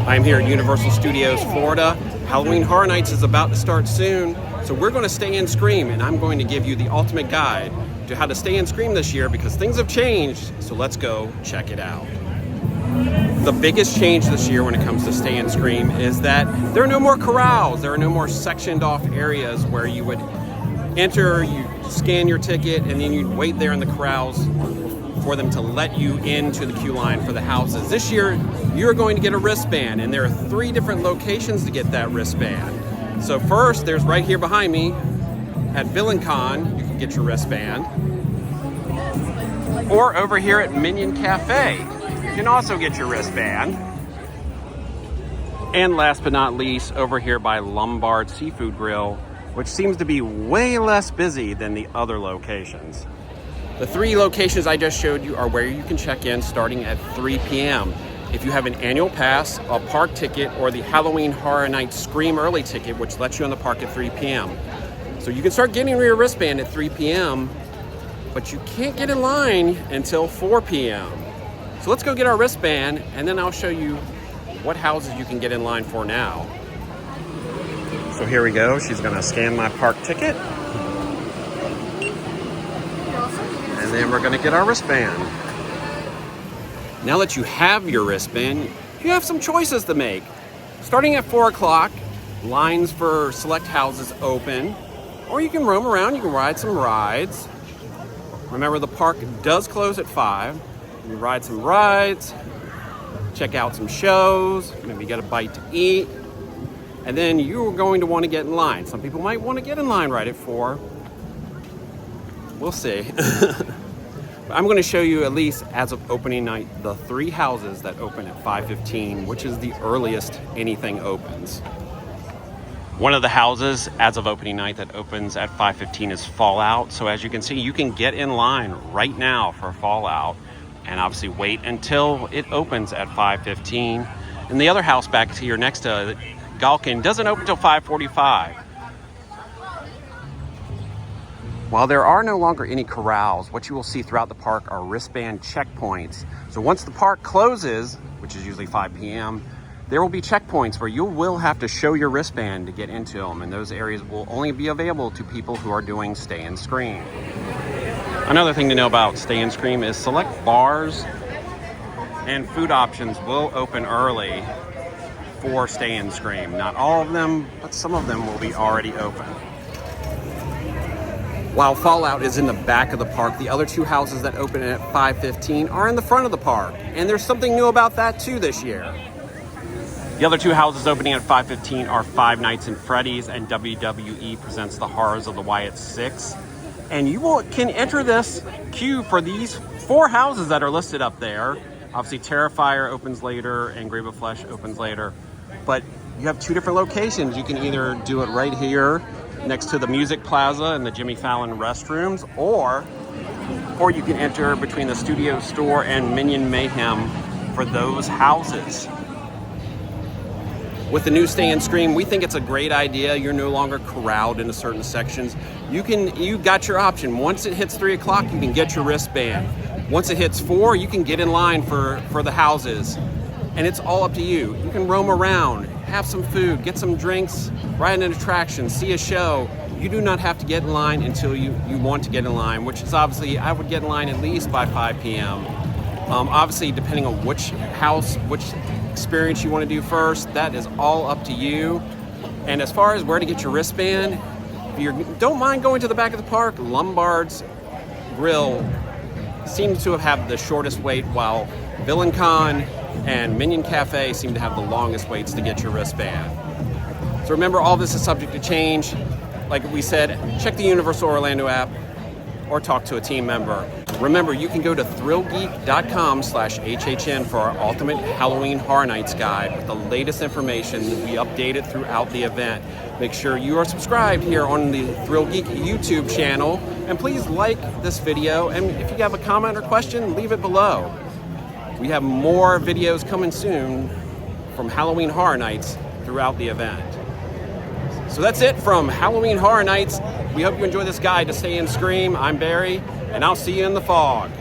I'm here at Universal Studios, Florida. Halloween Horror Nights is about to start soon, so we're going to stay in Scream, and I'm going to give you the ultimate guide to how to stay in Scream this year because things have changed, so let's go check it out. The biggest change this year when it comes to Stay and Scream is that there are no more corrals. There are no more sectioned off areas where you would enter, you scan your ticket, and then you'd wait there in the corrals for them to let you into the queue line for the houses. This year, you're going to get a wristband, and there are 3 different locations to get that wristband. So first, there's right here behind me at VillainCon, you can get your wristband. Or over here at Minion Cafe, you can also get your wristband. And last but not least, over here by Lombard Seafood Grill, which seems to be way less busy than the other locations. The 3 locations I just showed you are where you can check in starting at 3 p.m. If you have an annual pass, a park ticket, or the Halloween Horror Nights Scream Early ticket, which lets you in the park at 3 p.m. So you can start getting your wristband at 3 p.m., but you can't get in line until 4 p.m. So let's go get our wristband, and then I'll show you what houses you can get in line for now. So here we go. She's gonna scan my park ticket. And then we're gonna get our wristband. Now that you have your wristband, you have some choices to make. Starting at 4 o'clock, lines for select houses open, or you can roam around, you can ride some rides. Remember, the park does close at 5. You can ride some rides, check out some shows, maybe get a bite to eat, and then you're going to want to get in line. Some people might want to get in line right at 4. We'll see. I'm going to show you, at least as of opening night, the 3 houses that open at 5:15, which is the earliest anything opens. One of the houses as of opening night that opens at 5:15 is Fallout. So as you can see, you can get in line right now for Fallout and obviously wait until it opens at 5:15. And the other house back here next to Galkin doesn't open until 5:45. While there are no longer any corrals, what you will see throughout the park are wristband checkpoints. So once the park closes, which is usually 5 p.m., there will be checkpoints where you will have to show your wristband to get into them, and those areas will only be available to people who are doing Stay and Scream. Another thing to know about Stay and Scream is select bars and food options will open early for Stay and Scream. Not all of them, but some of them will be already open. While Fallout is in the back of the park, the other 2 houses that open at 5:15 are in the front of the park. And there's something new about that too this year. The other 2 houses opening at 5:15 are Five Nights at Freddy's and WWE Presents the Horrors of the Wyatt 6. And you can enter this queue for these 4 houses that are listed up there. Obviously Terrifier opens later and Grave of Flesh opens later. But you have 2 different locations. You can either do it right here next to the Music Plaza and the Jimmy Fallon restrooms, or you can enter between the Studio Store and Minion Mayhem for those houses. With the new Stay and Scream, we think it's a great idea. You're no longer corralled into certain sections. You got your option. Once it hits 3 o'clock, you can get your wristband. Once it hits 4, you can get in line for the houses. And it's all up to you. You can roam around, have some food, get some drinks, ride an attraction, see a show. You do not have to get in line until you want to get in line, which is obviously, I would get in line at least by 5 p.m. Obviously, depending on which house, which experience you want to do first, that is all up to you. And as far as where to get your wristband, if you don't mind going to the back of the park, Lombard's Grill seems to have the shortest wait, while VillainCon and Minion Cafe seem to have the longest waits to get your wristband. So remember, all this is subject to change. Like we said, check the Universal Orlando app or talk to a team member. Remember, you can go to thrillgeek.com/HHN for our ultimate Halloween Horror Nights guide with the latest information that we updated throughout the event. Make sure you are subscribed here on the Thrill Geek YouTube channel, and please like this video, and if you have a comment or question, leave it below. We have more videos coming soon from Halloween Horror Nights throughout the event. So that's it from Halloween Horror Nights. We hope you enjoy this guide to Stay and Scream. I'm Barry, and I'll see you in the fog.